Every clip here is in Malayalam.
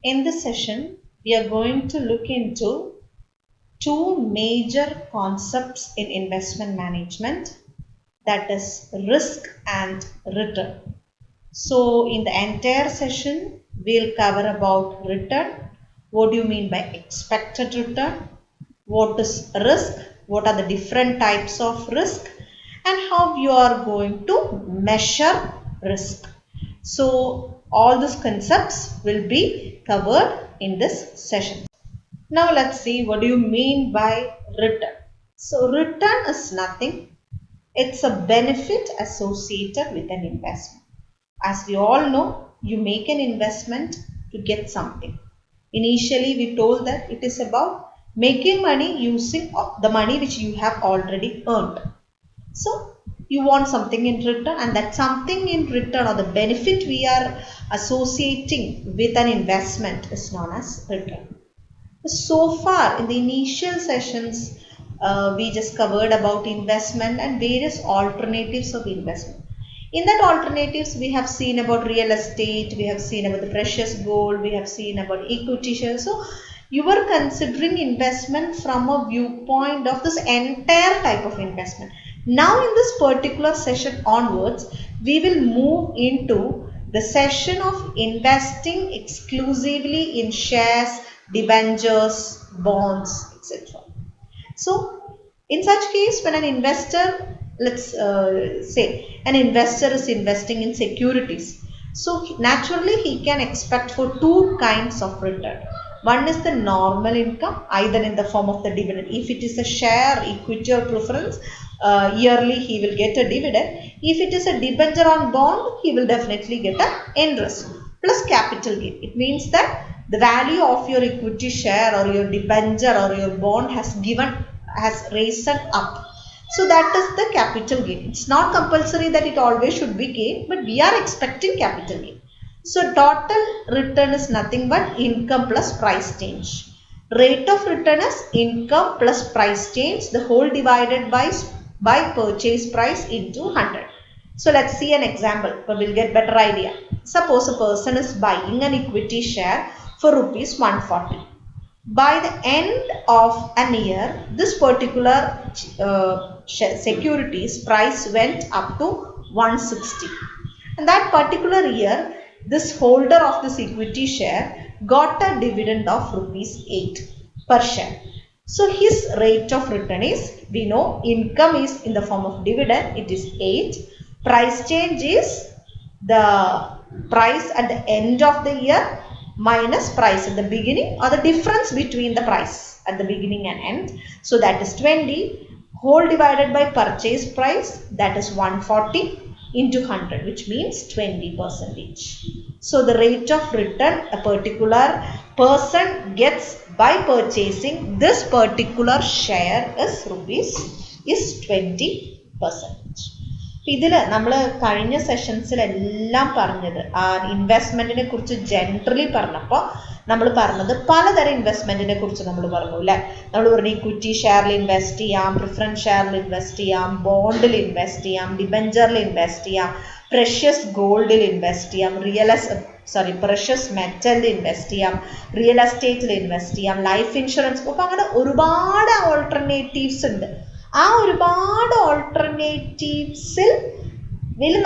In this session, we are going to look into two major concepts in investment management, that is risk and return. So in the entire session, we'll cover about return. What do you mean by expected return? What is risk? What are the different types of risk? And how you are going to measure risk. So all these concepts will be covered in this session. Now let's see, what do you mean by return? So return is nothing. It's a benefit associated with an investment. As we all know, you make an investment to get something. Initially, we told that it is about making money using the money which you have already earned. So, you want something in return, and that something in return or the benefit we are associating with an investment is known as return. So far in the initial sessions, we just covered about investment and various alternatives of investment. In that alternatives, we have seen about real estate, we have seen about the precious gold, we have seen about equity shares. So you were considering investment from a viewpoint of this entire type of investment. Now in this particular session onwards, we will move into the session of investing exclusively in shares, debentures, bonds, etc. So, in such case, when an investor, let's say, an investor is investing in securities, so naturally he can expect for two kinds of return. One is the normal income, either in the form of the dividend. If it is a share, equity or preference, yearly he will get a dividend. If it is a debenture on bond, he will definitely get an interest plus capital gain. It means that the value of your equity share or your debenture or your bond has risen up. So that is the capital gain. It's not compulsory that it always should be gain, but we are expecting capital gain. So total return is nothing but income plus price change. Rate of return is income plus price change, the whole divided by purchase price into 100. So let's see an example, but we'll get better idea. Suppose a person is buying an equity share for rupees 140. By the end of an year, this particular securities price went up to 160. And that particular year, this holder of this equity share got a dividend of rupees 8 per share. So his rate of return is, we know income is in the form of dividend, it is 8. Price change is the price at the end of the year minus price at the beginning, or the difference between the price at the beginning and end. So that is 20 whole divided by purchase price, that is 140 into 100, which means 20%. So the rate of return a particular person gets by purchasing this particular share is 20%. ഇതിൽ നമ്മൾ കഴിഞ്ഞ സെഷൻസിലെല്ലാം പറഞ്ഞത് ആ ഇൻവെസ്റ്റ്മെന്റിനെ കുറിച്ച് ജനറലി പറഞ്ഞപ്പോൾ നമ്മൾ പറഞ്ഞത് പലതരം ഇൻവെസ്റ്റ്മെന്റിനെ കുറിച്ച് നമ്മൾ പറഞ്ഞു അല്ലേ. നമ്മൾ പറഞ്ഞു ഇക്വിറ്റി ഷെയറിൽ ഇൻവെസ്റ്റ് ചെയ്യാം, പ്രിഫറൻസ് ഷെയറിൽ ഇൻവെസ്റ്റ് ചെയ്യാം, ബോണ്ടിൽ ഇൻവെസ്റ്റ് ചെയ്യാം, ഡിബഞ്ചറിൽ ഇൻവെസ്റ്റ് ചെയ്യാം, പ്രഷ്യസ് ഗോൾഡിൽ ഇൻവെസ്റ്റ് ചെയ്യാം, പ്രഷ്യസ് മെറ്റലിൽ ഇൻവെസ്റ്റ് ചെയ്യാം, റിയൽ എസ്റ്റേറ്റിൽ ഇൻവെസ്റ്റ് ചെയ്യാം, ലൈഫ് ഇൻഷുറൻസ്. അപ്പോൾ അങ്ങനെ ഒരുപാട് ഓൾട്ടർനേറ്റീവ്സ് ഉണ്ട്. ആ ഒരുപാട് ഓൾട്ടർനേറ്റീവ്സിൽ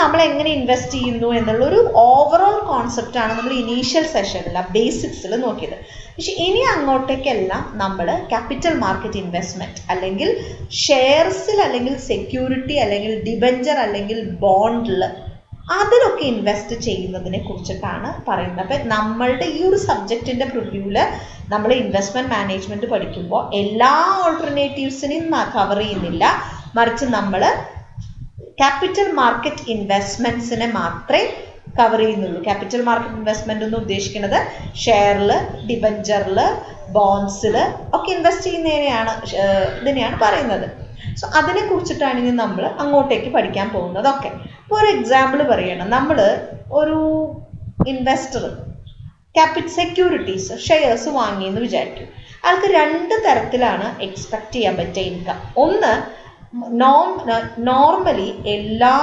നമ്മൾ എങ്ങനെ ഇൻവെസ്റ്റ് ചെയ്യുന്നു എന്നുള്ള ഒരു ഓവറോൾ കോൺസെപ്റ്റ് ആണ് നമ്മൾ ഇനീഷ്യൽ സെഷനിൽ ബേസിക്സിൽ നോക്കിയത്. പക്ഷെ ഇനി അങ്ങോട്ടേക്കെല്ലാം നമ്മൾ ക്യാപിറ്റൽ മാർക്കറ്റ് ഇൻവെസ്റ്റ്മെന്റ് അല്ലെങ്കിൽ ഷെയർസിൽ അല്ലെങ്കിൽ സെക്യൂരിറ്റി അല്ലെങ്കിൽ ഡിബഞ്ചർ അല്ലെങ്കിൽ ബോണ്ടിൽ അതിലൊക്കെ ഇൻവെസ്റ്റ് ചെയ്യുന്നതിനെ കുറിച്ചിട്ടാണ് പറയുന്നത്. അപ്പം നമ്മളുടെ ഈ ഒരു സബ്ജക്റ്റിന്റെ പ്രിവ്യൂവിൽ നമ്മൾ ഇൻവെസ്റ്റ്മെന്റ് മാനേജ്മെന്റ് പഠിക്കുമ്പോൾ എല്ലാ ഓൾട്ടർനേറ്റീവ്സിനെയും കവർ ചെയ്യുന്നില്ല, മറിച്ച് നമ്മൾ ക്യാപിറ്റൽ മാർക്കറ്റ് ഇൻവെസ്റ്റ്മെന്റ്സിനെ മാത്രമേ കവർ ചെയ്യുന്നുള്ളൂ. ക്യാപിറ്റൽ മാർക്കറ്റ് ഇൻവെസ്റ്റ്മെന്റ് എന്ന് ഉദ്ദേശിക്കുന്നത് ഷെയറിൽ, ഡിബഞ്ചറിൽ, ബോണ്ട്സിൽ ഒക്കെ ഇൻവെസ്റ്റ് ഇതിനെയാണ് പറയുന്നത്. സോ അതിനെ കുറിച്ചിട്ടാണ് ഇനി നമ്മൾ അങ്ങോട്ടേക്ക് പഠിക്കാൻ പോകുന്നത്. ഓക്കെ, ഇപ്പോൾ ഒരു എക്സാമ്പിൾ പറയണം. നമ്മൾ ഒരു ഇൻവെസ്റ്റർ സെക്യൂരിറ്റീസ് ഷെയർസ് വാങ്ങിയെന്ന് വിചാരിക്കും. ആൾക്ക് രണ്ട് തരത്തിലാണ് എക്സ്പെക്ട് ചെയ്യാൻ പറ്റിയ ഇൻകം. ഒന്ന്, നോർമലി എല്ലാ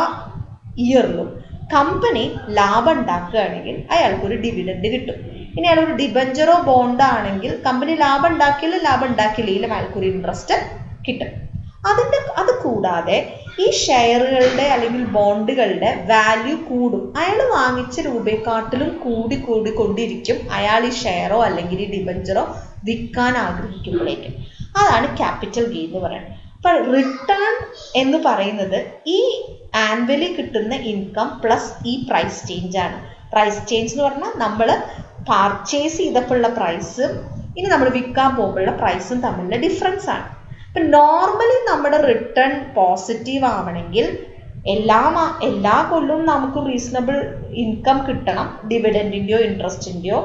ഇയറിലും കമ്പനി ലാഭം ഉണ്ടാക്കുകയാണെങ്കിൽ അയാൾക്കൊരു ഡിവിഡൻഡ് കിട്ടും. ഇനി അയാൾ ഒരു ഡിബഞ്ചറോ ബോണ്ട് ആണെങ്കിൽ കമ്പനി ലാഭം ഉണ്ടാക്കിയില്ലെങ്കിലും അയാൾക്കൊരു ഇൻട്രസ്റ്റ് കിട്ടും. അത് കൂടാതെ ഈ ഷെയറുകളുടെ അല്ലെങ്കിൽ ബോണ്ടുകളുടെ വാല്യൂ കൂടും. അയാൾ വാങ്ങിച്ച രൂപയെക്കാട്ടിലും കൊണ്ടിരിക്കും അയാൾ ഈ ഷെയറോ അല്ലെങ്കിൽ ഈ ഡിബഞ്ചറോ വിൽക്കാൻ ആഗ്രഹിക്കുമ്പോഴേക്കും. അതാണ് ക്യാപിറ്റൽ ഗെയിൻ എന്ന് പറയുന്നത്. അപ്പോൾ റിട്ടേൺ എന്ന് പറയുന്നത് ഈ ആനുവലി കിട്ടുന്ന ഇൻകം പ്ലസ് ഈ പ്രൈസ് ചേഞ്ച് ആണ്. പ്രൈസ് ചേഞ്ച് എന്ന് പറഞ്ഞാൽ നമ്മൾ പർച്ചേസ് ചെയ്തപ്പോഴുള്ള പ്രൈസും ഇനി നമ്മൾ വിൽക്കാൻ പോകുമ്പോഴുള്ള പ്രൈസും തമ്മിലുള്ള ഡിഫറൻസ് ആണ്. ഇപ്പം നോർമലി നമ്മുടെ റിട്ടേൺ പോസിറ്റീവ് ആവണമെങ്കിൽ എല്ലാ കൊല്ലവും നമുക്ക് റീസണബിൾ ഇൻകം കിട്ടണം, ഡിവിഡൻഡിൻ്റെയോ ഇൻട്രസ്റ്റിൻ്റെയോ,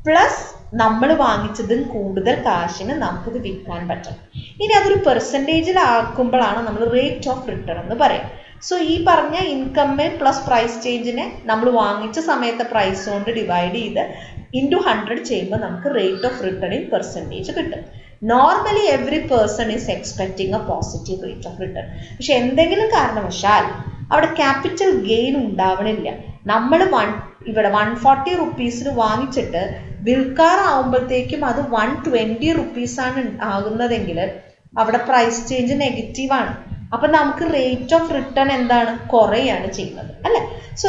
പ്ലസ് നമ്മൾ വാങ്ങിച്ചതിൽ കൂടുതൽ കാശിന് നമുക്കിത് വിൽക്കാൻ പറ്റണം. ഇനി അതൊരു പെർസെൻറ്റേജിലാക്കുമ്പോഴാണ് നമ്മൾ റേറ്റ് ഓഫ് റിട്ടേൺ എന്ന് പറയും. സോ ഈ പറഞ്ഞ ഇൻകമ്മ് പ്ലസ് പ്രൈസ് ചേഞ്ചിനെ നമ്മൾ വാങ്ങിച്ച സമയത്തെ പ്രൈസ് കൊണ്ട് ഡിവൈഡ് ചെയ്ത് ഇൻറ്റു 100 ചെയ്യുമ്പോൾ നമുക്ക് rate of return in percentage കിട്ടും. Normally every person is expecting a positive rate of return. പക്ഷെ എന്തെങ്കിലും കാരണവശാൽ അവിടെ ക്യാപിറ്റൽ ഗെയിൻ ഉണ്ടാവണില്ല. നമ്മൾ ഇവിടെ 140 റുപ്പീസിന് വാങ്ങിച്ചിട്ട് വിൽക്കാറാവുമ്പോഴത്തേക്കും അത് 120 റുപ്പീസാണ് ആകുന്നതെങ്കിൽ അവിടെ പ്രൈസ് ചേഞ്ച് നെഗറ്റീവാണ്. അപ്പം നമുക്ക് റേറ്റ് ഓഫ് റിട്ടേൺ എന്താണ്, കുറയാണ് ചെയ്യുന്നത് അല്ലേ. സോ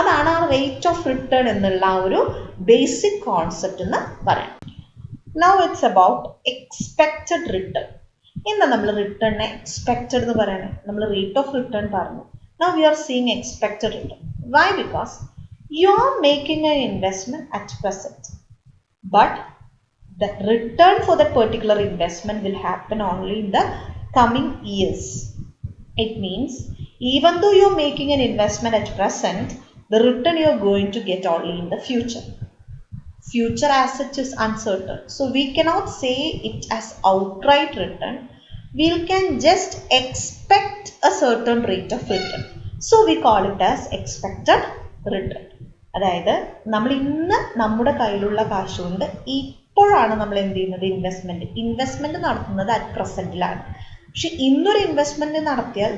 അതാണ് ആ റേറ്റ് ഓഫ് റിട്ടേൺ എന്നുള്ള ആ ഒരു ബേസിക് കോൺസെപ്റ്റ് എന്ന് പറയാം. Now it's about expected return. എന്താ നമ്മൾ റിട്ടേണിനെ എക്സ്പെക്റ്റഡ് എന്ന് പറയുന്നത്? നമ്മൾ റേറ്റ് ഓഫ് റിട്ടേൺ പറഞ്ഞു. Now we are seeing expected return. Why? Because you are making an investment at present, but the return for that particular investment will happen only in the coming years. It means even though you are making an investment at present, the return you are going to get only in the future. Future as such is uncertain, so we cannot say it as outright return. We can just expect a certain rate of return, so we call it as expected return. അതായത് നമ്മൾ ഇന്ന് നമ്മുടെ കയ്യിലുള്ള കാശ് കൊണ്ട് ഇപ്പോഴാണ് നമ്മൾ എന്ത് ചെയ്യുന്നത്, ഇൻവെസ്റ്റ്മെന്റ് നടത്തുന്നത് അറ്റ് പ്രസന്റിലാണ്. പക്ഷെ ഇന്നൊരു ഇൻവെസ്റ്റ്മെന്റ് നടത്തിയാൽ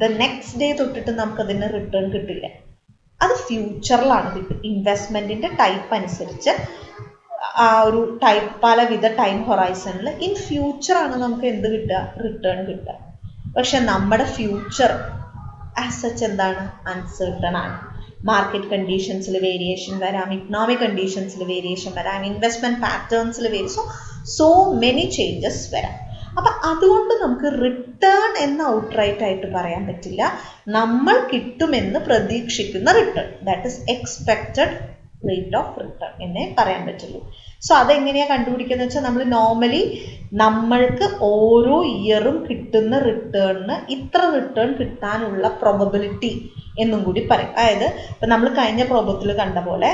ദ നെക്സ്റ്റ് ഡേ തൊട്ടിട്ട് നമുക്കതിന് റിട്ടേൺ കിട്ടില്ല. അത് ഫ്യൂച്ചറിലാണ് കിട്ടും. ഇൻവെസ്റ്റ്മെന്റിന്റെ ടൈപ്പ് അനുസരിച്ച് ആ ഒരു പലവിധ ടൈം ഹൊറൈസണിൽ ഇൻ ഫ്യൂച്ചറാണ് നമുക്ക് എന്ത് കിട്ടുക, റിട്ടേൺ കിട്ടുക. പക്ഷെ നമ്മുടെ ഫ്യൂച്ചർ ആസ് സച്ച് എന്താണ്, അൺസർട്ടൺ ആണ്. മാർക്കറ്റ് കണ്ടീഷൻസിൽ വേരിയേഷൻ വരാം, ഇക്കണോമിക് കണ്ടീഷൻസിൽ വേരിയേഷൻ വരാം, ഇൻവെസ്റ്റ്മെന്റ് പാറ്റേൺസിൽ സോ മെനി ചേഞ്ചസ് വരാം. അപ്പം അതുകൊണ്ട് നമുക്ക് റിട്ടേൺ എന്ന് ഔട്ട്റൈറ്റ് ആയിട്ട് പറയാൻ പറ്റില്ല. നമ്മൾ കിട്ടുമെന്ന് പ്രതീക്ഷിക്കുന്ന return, that is expected rate of return എന്നേ പറയാൻ പറ്റുള്ളൂ. സോ അതെങ്ങനെയാണ് കണ്ടുപിടിക്കുന്നത് വെച്ചാൽ നമ്മൾ നോർമലി നമ്മൾക്ക് ഓരോ ഇയറും കിട്ടുന്ന റിട്ടേണിന് ഇത്ര റിട്ടേൺ കിട്ടാനുള്ള പ്രോബബിലിറ്റി എന്നും കൂടി പറയും. അതായത് ഇപ്പം നമ്മൾ കഴിഞ്ഞ പ്രോബ്ലത്തിൽ കണ്ട പോലെ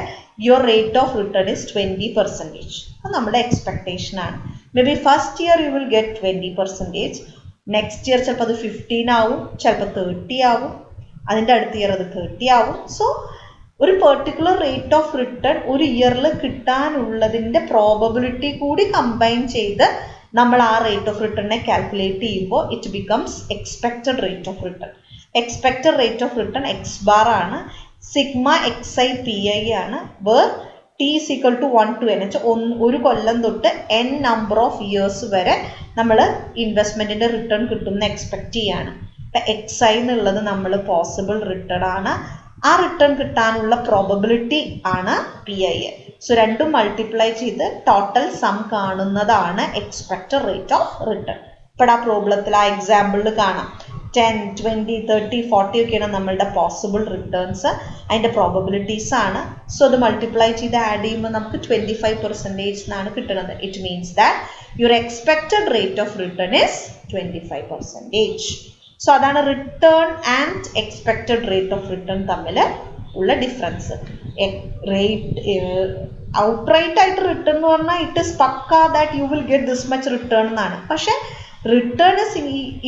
your rate of return is 20%. അത് നമ്മുടെ എക്സ്പെക്ടേഷൻ ആണ്. May be first year U will get 20%, next year ചിലപ്പോൾ അത് 15 ആവും, ചിലപ്പോൾ 30 ആവും, അതിൻ്റെ അടുത്ത ഇയർ അത് 30 ആവും. സോ ഒരു പെർട്ടിക്കുലർ റേറ്റ് ഓഫ് റിട്ടേൺ ഒരു ഇയറിൽ കിട്ടാനുള്ളതിൻ്റെ പ്രോബബിലിറ്റി കൂടി കമ്പൈൻ ചെയ്ത് നമ്മൾ ആ റേറ്റ് ഓഫ് റിട്ടേണിനെ കാൽക്കുലേറ്റ് ചെയ്യുമ്പോൾ it becomes expected rate of return. Expected rate of return X bar ആണ്, sigma X I P I ആണ്, where T is equal to 1 to n. ഒരു കൊല്ലം തൊട്ട് n നമ്പർ ഓഫ് ഇയേഴ്സ് വരെ നമ്മൾ ഇൻവെസ്റ്റ്മെന്റിന്റെ റിട്ടേൺ കിട്ടുമെന്ന് എക്സ്പെക്ട് ചെയ്യാണ്. ഇപ്പം എക്സ് ഐ എന്നുള്ളത് നമ്മൾ പോസിബിൾ റിട്ടേൺ ആണ്, ആ റിട്ടേൺ കിട്ടാനുള്ള പ്രോബബിലിറ്റി ആണ് പി ഐ. സോ രണ്ടും മൾട്ടിപ്ലൈ ചെയ്ത് ടോട്ടൽ സം കാണുന്നതാണ് എക്സ്പെക്റ്റഡ് റേറ്റ് ഓഫ് റിട്ടേൺ. ഇപ്പോൾ ആ പ്രോബ്ലത്തിൽ ആ എക്സാമ്പിളിൽ കാണാം 10, 20, 30, 40 ഒക്കെയാണ് നമ്മളുടെ പോസിബിൾ റിട്ടേൺസ്, അതിൻ്റെ പ്രോബബിലിറ്റീസ് ആണ്. സോ അത് മൾട്ടിപ്ലൈ ചെയ്ത് ആഡ് ചെയ്യുമ്പോൾ നമുക്ക് 25% എന്നാണ് കിട്ടുന്നത്. It means that your expected rate of return is 25%. So അതാണ് return and expected rate of return തമ്മിൽ ഉള്ള ഡിഫറൻസ്. ഔട്ട്റൈറ്റ് ആയിട്ട് റിട്ടേൺ എന്ന് പറഞ്ഞാൽ ഇറ്റ് ഇസ് പക്ക that you will get this much return എന്നാണ്. പക്ഷേ return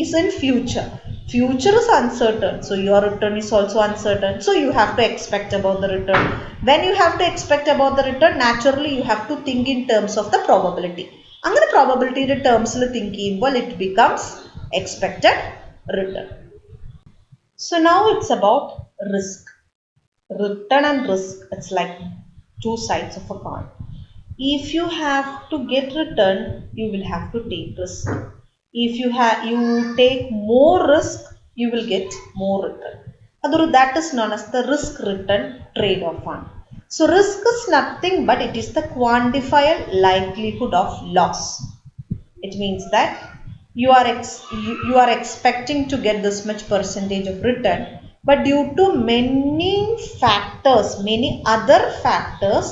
is in future. Future is uncertain, so your return is also uncertain. So you have to expect about the return. When you have to expect about the return, naturally you have to think in terms of the probability. അങ്ങനെ പ്രോബബിലിറ്റിയുടെ ടേംസിൽ തിങ്ക് ചെയ്യുമ്പോൾ it becomes expected return. So now it's about risk. Return and risk, it's like two sides of a coin. If you have to get return, you will have to take risk. If you take more risk, you will get more return. That is known as the risk return trade-off one. So risk is nothing but it is the quantified likelihood of loss. It means that you are expecting to get this much percentage of return, but due to many factors, many other factors,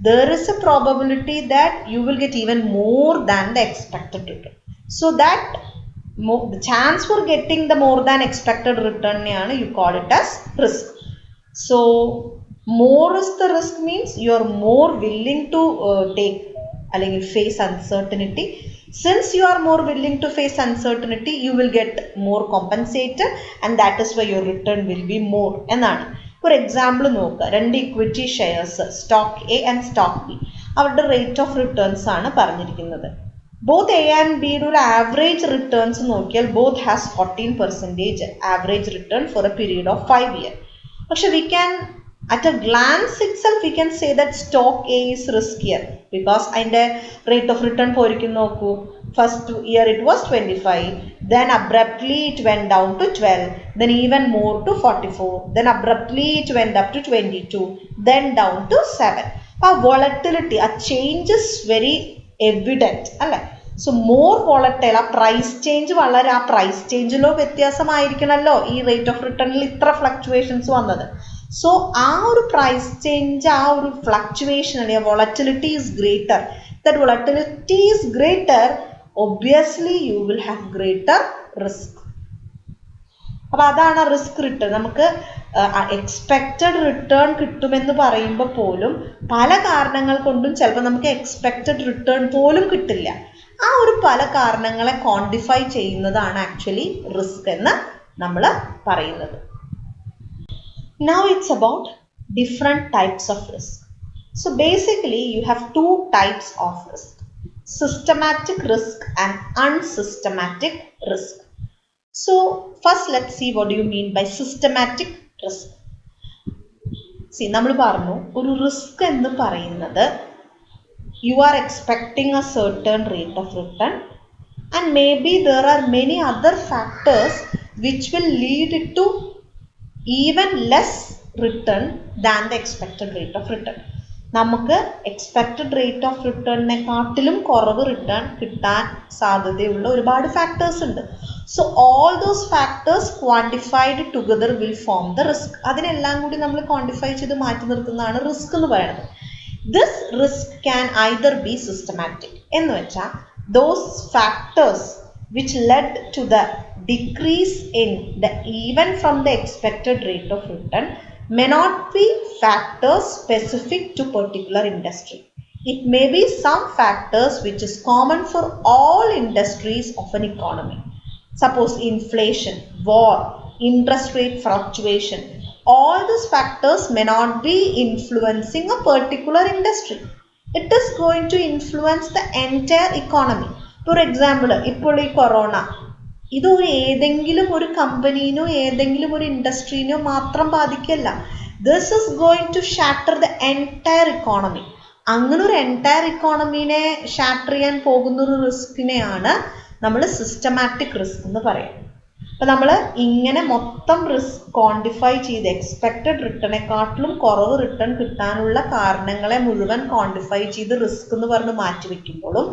there is a probability that you will get even more than the expected return. So that the chance for getting the more than expected return, you call it as risk. So more is the risk means you are more willing to face uncertainty. Since you are more willing to face uncertainty, you will get more compensated, and that is why your return will be more. For example, two equity shares, stock A and stock B. Our rate of returns ആണ് പറഞ്ഞിരിക്കുന്നത്. Both A and B average returns both has 14% average return for a period of 5 years. Actually, we can, at a glance itself, we can say that stock A is riskier because the rate of return first year it was 25, then abruptly it went down to 12, then even more to 44, then abruptly it went up to 22, then down to 7. Volatility, a change is very evident. So more volatile, a price change, a price change rate of return fluctuations. So our price change, our fluctuation, volatility is greater. That volatility is greater, obviously you will have greater risk. അപ്പോൾ അതാണ് റിസ്ക് റിട്ടേൺ. നമുക്ക് എക്സ്പെക്റ്റഡ് റിട്ടേൺ കിട്ടുമെന്ന് പറയുമ്പോൾ പോലും പല കാരണങ്ങൾ കൊണ്ടും ചിലപ്പോൾ നമുക്ക് എക്സ്പെക്റ്റഡ് റിട്ടേൺ പോലും കിട്ടില്ല. ആ ഒരു പല കാരണങ്ങളെ ക്വാണ്ടിഫൈ ചെയ്യുന്നതാണ് ആക്ച്വലി റിസ്ക് എന്ന് നമ്മൾ പറയുന്നത്. Now it's about different types of risk. So basically you have two types of risk: systematic risk and unsystematic risk. So first let's see what do you mean by systematic risk. See, നമ്മൾ പറഞ്ഞു ഒരു റിസ്ക് എന്ന് പറയുന്നത് you are expecting a certain rate of return and maybe there are many other factors which will lead it to even less return than the expected rate of return. നമുക്ക് എക്സ്പെക്റ്റഡ് റേറ്റ് ഓഫ് റിട്ടേണിനെക്കാട്ടിലും കുറവ് റിട്ടേൺ കിട്ടാൻ സാധ്യതയുള്ള ഒരുപാട് ഫാക്ടേഴ്സ് ഉണ്ട്. So all those factors quantified together will form the risk. അതിനെല്ലാം കൂടി നമ്മൾ ക്വാണ്ടിഫൈ ചെയ്ത് മാറ്റി നിർത്തുന്നതാണ് റിസ്ക് എന്ന് പറയുന്നത്. This risk can either B systematic എന്ന് വെച്ചാൽ those factors which led to the decrease in the even from the expected rate of return may not be factors specific to particular industry. It may be some factors which is common for all industries of an economy. Suppose inflation, war, interest rate fluctuation. All these factors may not be influencing a particular industry. It is going to influence the entire economy. For example ഇപ്പോൾ ഈ കൊറോണ ഇത് ഏതെങ്കിലും ഒരു കമ്പനീനോ ഏതെങ്കിലും ഒരു ഇൻഡസ്ട്രീനോ മാത്രം ബാധിക്കല്ല. This is going to shatter the entire economy. അങ്ങനെ ഒരു എൻറ്റയർ ഇക്കോണമീനെ ഷാറ്റർ ചെയ്യാൻ പോകുന്ന ഒരു റിസ്കിനെയാണ് നമ്മൾ സിസ്റ്റമാറ്റിക് റിസ്ക് എന്ന് പറയുന്നത്. അപ്പം നമ്മൾ ഇങ്ങനെ മൊത്തം റിസ്ക് ക്വാണ്ടിഫൈ ചെയ്ത് എക്സ്പെക്റ്റഡ് റിട്ടേണിനെക്കാട്ടിലും കുറവ് റിട്ടേൺ കിട്ടാനുള്ള കാരണങ്ങളെ മുഴുവൻ ക്വാണ്ടിഫൈ ചെയ്ത് റിസ്ക് എന്ന് പറഞ്ഞ് മാറ്റി വയ്ക്കുമ്പോഴും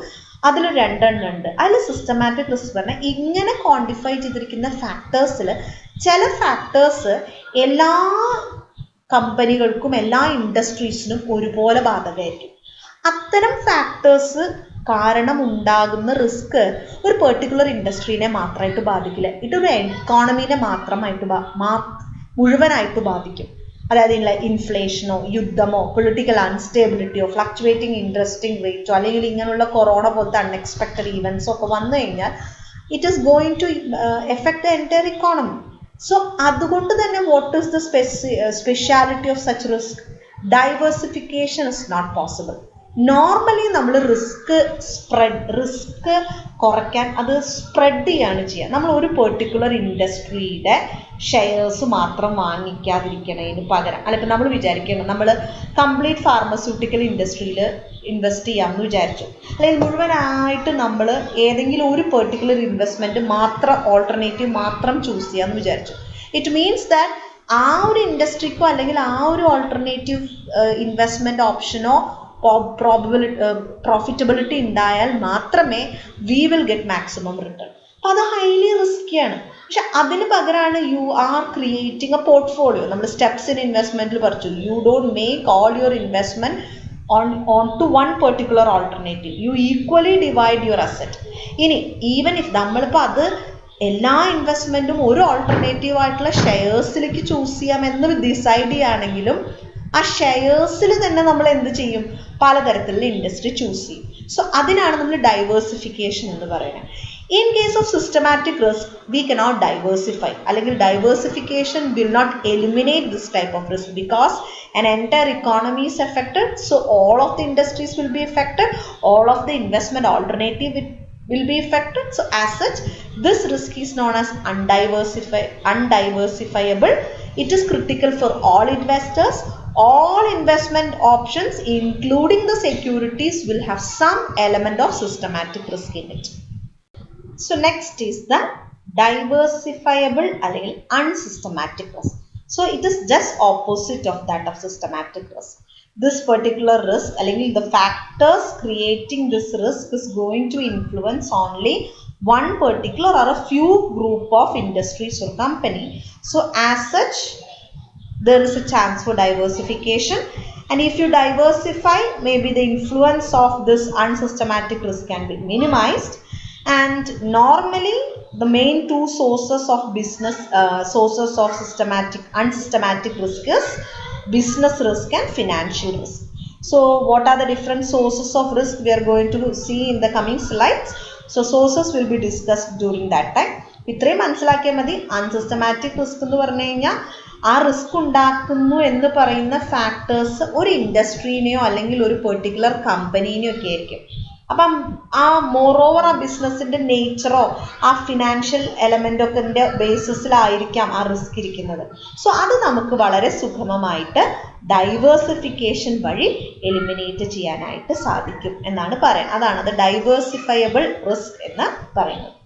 അതിൽ രണ്ടെണ്ണം ഉണ്ട്. അതിൽ സിസ്റ്റമാറ്റിക് റിസ്ക് പറഞ്ഞാൽ ഇങ്ങനെ ക്വാണ്ടിഫൈ ചെയ്തിരിക്കുന്ന ഫാക്ടേഴ്സിൽ ചില ഫാക്ടേഴ്സ് എല്ലാ കമ്പനികൾക്കും എല്ലാ ഇൻഡസ്ട്രീസിനും ഒരുപോലെ ബാധകമായിരിക്കും. അത്തരം ഫാക്ടേഴ്സ് കാരണം ഉണ്ടാകുന്ന റിസ്ക് ഒരു പെർട്ടിക്കുലർ ഇൻഡസ്ട്രീനെ മാത്രമായിട്ട് ബാധിക്കില്ല. ഇതൊരു എക്കോണമീനെ മാത്രമായിട്ട് മുഴുവനായിട്ട് ബാധിക്കും. അതായത് ഇൻഫ്ലേഷനോ യുദ്ധമോ പൊളിറ്റിക്കൽ അൺസ്റ്റേബിലിറ്റിയോ ഫ്ലക്ച്വേറ്റിംഗ് ഇൻട്രസ്റ്റിംഗ് റേറ്റോ അല്ലെങ്കിൽ ഇങ്ങനെയുള്ള കൊറോണ പോലത്തെ അൺഎക്സ്പെക്റ്റഡ് ഈവൻസോ ഒക്കെ വന്നു കഴിഞ്ഞാൽ it is going to affect the entire economy. So അതുകൊണ്ട് തന്നെ what is the speciality of such risk? Diversification is not possible. Normally നമ്മൾ റിസ്ക് കുറയ്ക്കാൻ അത് സ്പ്രെഡ് ചെയ്യാണ് ചെയ്യുക. നമ്മൾ ഒരു പെർട്ടിക്കുലർ ഇൻഡസ്ട്രിയുടെ ഷെയർസ് മാത്രം വാങ്ങിക്കാതിരിക്കണതിന് പകരം, അല്ല ഇപ്പം നമ്മൾ വിചാരിക്കണം നമ്മൾ കംപ്ലീറ്റ് ഫാർമസ്യൂട്ടിക്കൽ ഇൻഡസ്ട്രിയിൽ ഇൻവെസ്റ്റ് ചെയ്യാമെന്ന് വിചാരിച്ചു, അല്ലെങ്കിൽ മുഴുവനായിട്ട് നമ്മൾ ഏതെങ്കിലും ഒരു പെർട്ടിക്കുലർ ഇൻവെസ്റ്റ്മെൻറ്റ് മാത്രം ഓൾട്ടർനേറ്റീവ് മാത്രം ചൂസ് ചെയ്യാമെന്ന് വിചാരിച്ചു. ഇറ്റ് മീൻസ് ദാറ്റ് ആ ഒരു ഇൻഡസ്ട്രിക്കോ അല്ലെങ്കിൽ ആ ഒരു ഓൾട്ടർനേറ്റീവ് ഇൻവെസ്റ്റ്മെൻറ്റ് ഓപ്ഷനോ പ്രോഫിറ്റബിലിറ്റി ഉണ്ടായാൽ മാത്രമേ we will get maximum return. അപ്പം അത് ഹൈലി റിസ്ക്കിയാണ്. പക്ഷെ അതിന് പകരമാണ് you are creating A portfolio. നമ്മൾ സ്റ്റെപ്സ് ഇൻ ഇൻവെസ്റ്റ്മെൻറ്റിൽ പറഞ്ഞു, you don't make all your investment on to one particular alternative, you equally divide your asset. ഇനി ഈവൻ ഇഫ് നമ്മളിപ്പോൾ അത് എല്ലാ ഇൻവെസ്റ്റ്മെൻറ്റും ഒരു ഓൾട്ടർനേറ്റീവ് ആയിട്ടുള്ള ഷെയർസിലേക്ക് ചൂസ് ചെയ്യാമെന്ന് ഡിസൈഡ് ചെയ്യുകയാണെങ്കിലും ആ ഷെയർസിൽ തന്നെ നമ്മൾ എന്ത് ചെയ്യും, പലതരത്തിലുള്ള ഇൻഡസ്ട്രി ചൂസ് ചെയ്യും. സോ അതിനാണ് നമ്മൾ ഡൈവേഴ്സിഫിക്കേഷൻ എന്ന് പറയുന്നത്. In case of systematic risk, we cannot diversify. അല്ലെങ്കിൽ diversification will not eliminate this type of risk because an entire economy is affected. So all of the industries will be affected. All of the investment alternative will be affected. So as such, this risk is known as undiversifiable. It is critical for all investors. All investment options, including the securities, will have some element of systematic risk in it. So next is the diversifiable അല്ലെങ്കിൽ unsystematic risk. So it is just opposite of that of systematic risk. This particular risk അല്ലെങ്കിൽ the factors creating this risk is going to influence only one particular or a few group of industries or company. So as such, there is a chance for diversification, and if you diversify, maybe the influence of this unsystematic risk can be minimized. And normally the main two sources of sources of unsystematic risk is business risk and financial risk. So what are the different sources of risk we are going to see in the coming slides. So sources will be discussed during that time. ഇത്രയും മനസ്സിലാക്കിയാൽ മതി. അൺസിസ്റ്റമാറ്റിക് റിസ്ക് എന്ന് പറഞ്ഞു കഴിഞ്ഞാൽ ആ റിസ്ക് ഉണ്ടാക്കുന്നു എന്ന് പറയുന്ന ഫാക്ടേഴ്സ് ഒരു ഇൻഡസ്ട്രീനെയോ അല്ലെങ്കിൽ ഒരു പെർട്ടിക്കുലർ കമ്പനീനെയോ ഒക്കെ ആയിരിക്കും. അപ്പം ആ മോറോവർ ആ ബിസിനസ്സിൻ്റെ നേച്ചറോ ആ ഫിനാൻഷ്യൽ എലമെൻ്റൊക്കെ ബേസിസിലായിരിക്കാം ആ റിസ്ക് ഇരിക്കുന്നത്. സോ അത് നമുക്ക് വളരെ സുഗമമായിട്ട് ഡൈവേഴ്സിഫിക്കേഷൻ വഴി എലിമിനേറ്റ് ചെയ്യാനായിട്ട് സാധിക്കും എന്നാണ് പറയുന്നത്. അതാണ് അത് ഡൈവേഴ്സിഫയബിൾ റിസ്ക് എന്ന് പറയുന്നത്.